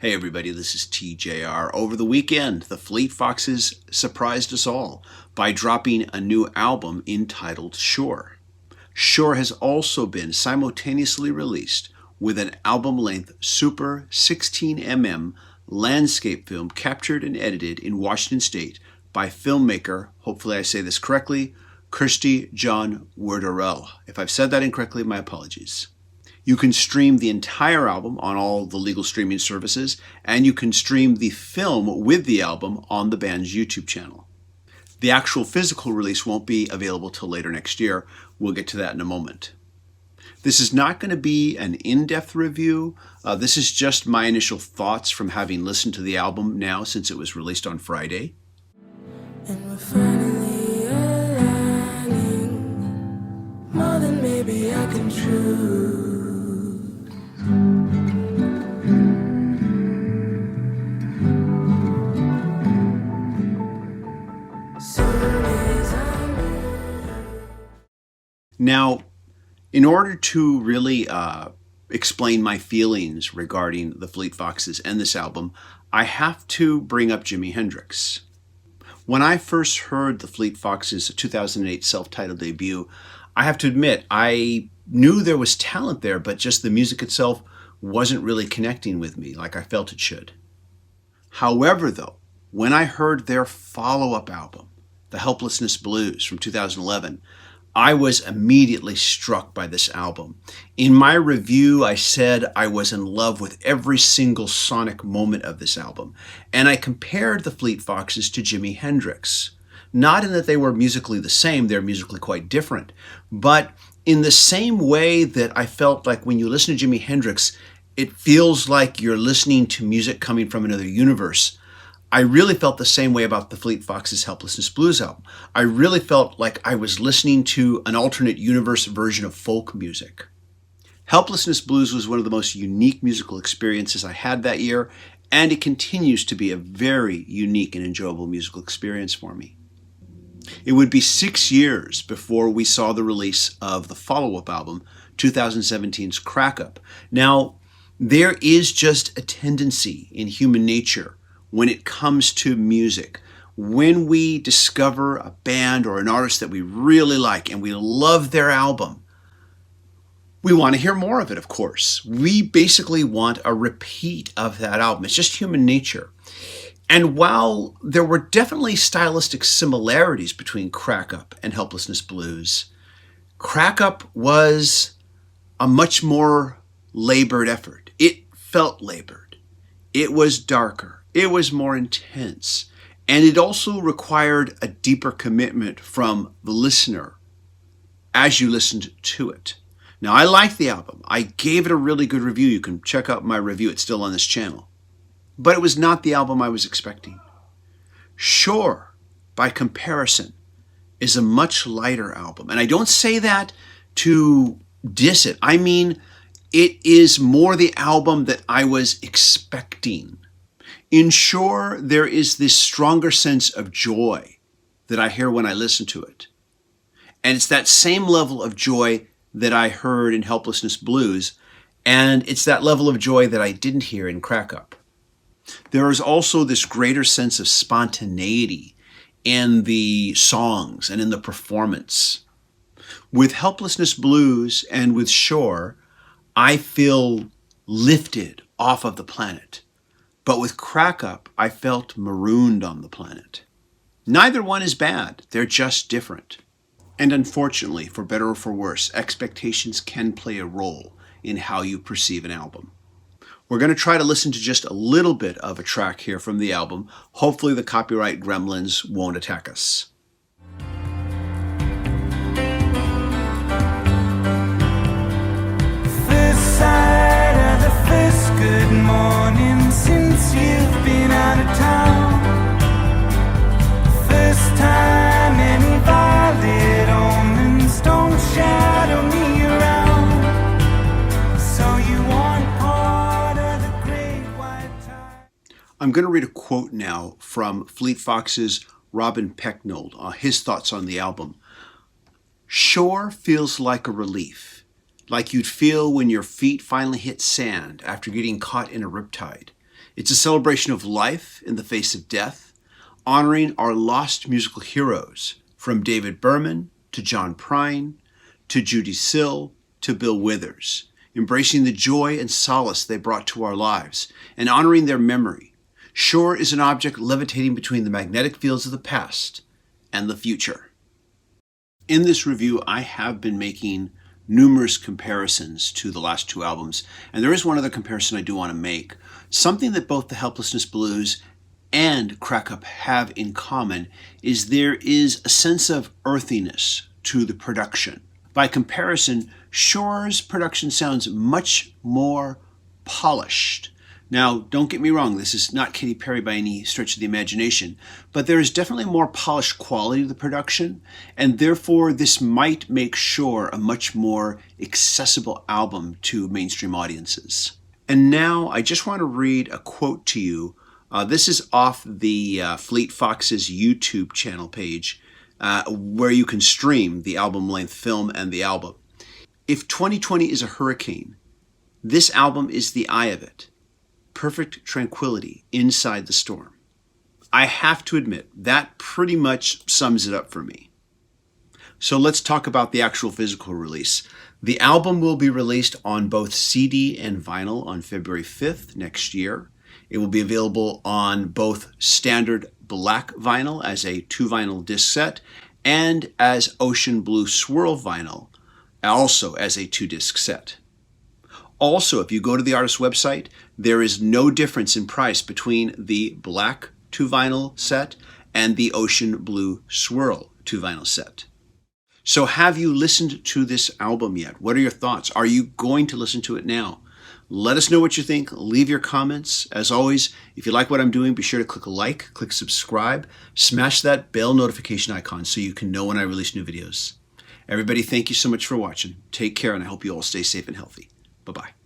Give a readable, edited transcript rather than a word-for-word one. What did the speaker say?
Hey everybody, this is TJR. Over the weekend, the Fleet Foxes surprised us all by dropping a new album entitled Shore. Shore has also been simultaneously released with an album-length Super 16mm landscape film captured and edited in Washington State by filmmaker, hopefully I say this correctly, Kirsty John Werderell. If I've said that incorrectly, my apologies. You can stream the entire album on all the legal streaming services, and you can stream the film with the album on the band's YouTube channel. The actual physical release won't be available till later next year. We'll get to that in a moment. This is not going to be an in-depth review. This is just my initial thoughts from having listened to the album now since it was released on Friday. And we're finally aligning more than maybe I can choose. Now, in order to really explain my feelings regarding the Fleet Foxes and this album, I have to bring up Jimi Hendrix. When I first heard the Fleet Foxes' 2008 self-titled debut, I have to admit, I knew there was talent there, but just the music itself wasn't really connecting with me like I felt it should. However, though, when I heard their follow-up album, The Helplessness Blues from 2011, I was immediately struck by this album. In my review, I said I was in love with every single sonic moment of this album, and I compared the Fleet Foxes to Jimi Hendrix. Not in that they were musically the same, they're musically quite different, but in the same way that I felt like when you listen to Jimi Hendrix, it feels like you're listening to music coming from another universe. I really felt the same way about the Fleet Foxes' Helplessness Blues album. I really felt like I was listening to an alternate universe version of folk music. Helplessness Blues was one of the most unique musical experiences I had that year, and it continues to be a very unique and enjoyable musical experience for me. It would be 6 years before we saw the release of the follow-up album, 2017's Crack Up. Now, there is just a tendency in human nature when it comes to music. When we discover a band or an artist that we really like and we love their album, we want to hear more of it, of course. We basically want a repeat of that album. It's just human nature. And while there were definitely stylistic similarities between Crack Up and Helplessness Blues, Crack Up was a much more labored effort. It felt labored. It was darker. It was more intense, and it also required a deeper commitment from the listener as you listened to it. Now, I liked the album. I gave it a really good review. You can check out my review. It's still on this channel. But it was not the album I was expecting. Shore, by comparison, is a much lighter album. And I don't say that to diss it. I mean, it is more the album that I was expecting. In Shore, there is this stronger sense of joy that I hear when I listen to it. And it's that same level of joy that I heard in Helplessness Blues, and it's that level of joy that I didn't hear in Crack Up. There is also this greater sense of spontaneity in the songs and in the performance. With Helplessness Blues and with Shore, I feel lifted off of the planet. But with Crack Up, I felt marooned on the planet. Neither one is bad. They're just different. And unfortunately, for better or for worse, expectations can play a role in how you perceive an album. We're going to try to listen to just a little bit of a track here from the album. Hopefully the copyright gremlins won't attack us. First sight of the first good morning since you've been out of town. First time any violet omens don't shadow me around. So you want part of the great white tide. I'm going to read a quote now from Fleet Foxes' Robin Pecknold, his thoughts on the album. Shore feels like a relief, like you'd feel when your feet finally hit sand after getting caught in a riptide. It's a celebration of life in the face of death, honoring our lost musical heroes, from David Berman to John Prine to Judy Sill to Bill Withers, embracing the joy and solace they brought to our lives and honoring their memory. Shore is an object levitating between the magnetic fields of the past and the future. In this review, I have been making numerous comparisons to the last two albums, and there is one other comparison I do want to make. Something that both the Helplessness Blues and Crack Up have in common is there is a sense of earthiness to the production. By comparison, Shore's production sounds much more polished. Now, don't get me wrong, this is not Katy Perry by any stretch of the imagination, but there is definitely more polished quality to the production, and therefore this might make Shore a much more accessible album to mainstream audiences. And now I just want to read a quote to you. This is off the Fleet Foxes YouTube channel page, where you can stream the album-length film and the album. If 2020 is a hurricane, this album is the eye of it. Perfect tranquility inside the storm. I have to admit, that pretty much sums it up for me. So let's talk about the actual physical release. The album will be released on both CD and vinyl on February 5th next year. It will be available on both standard black vinyl as a 2-vinyl disc set and as Ocean Blue Swirl vinyl, also as a 2-disc set. Also, if you go to the artist's website, there is no difference in price between the black 2-vinyl set and the Ocean Blue Swirl 2-vinyl set. So have you listened to this album yet? What are your thoughts? Are you going to listen to it now? Let us know what you think. Leave your comments. As always, if you like what I'm doing, be sure to click like, click subscribe, smash that bell notification icon so you can know when I release new videos. Everybody, thank you so much for watching. Take care, and I hope you all stay safe and healthy. Bye-bye.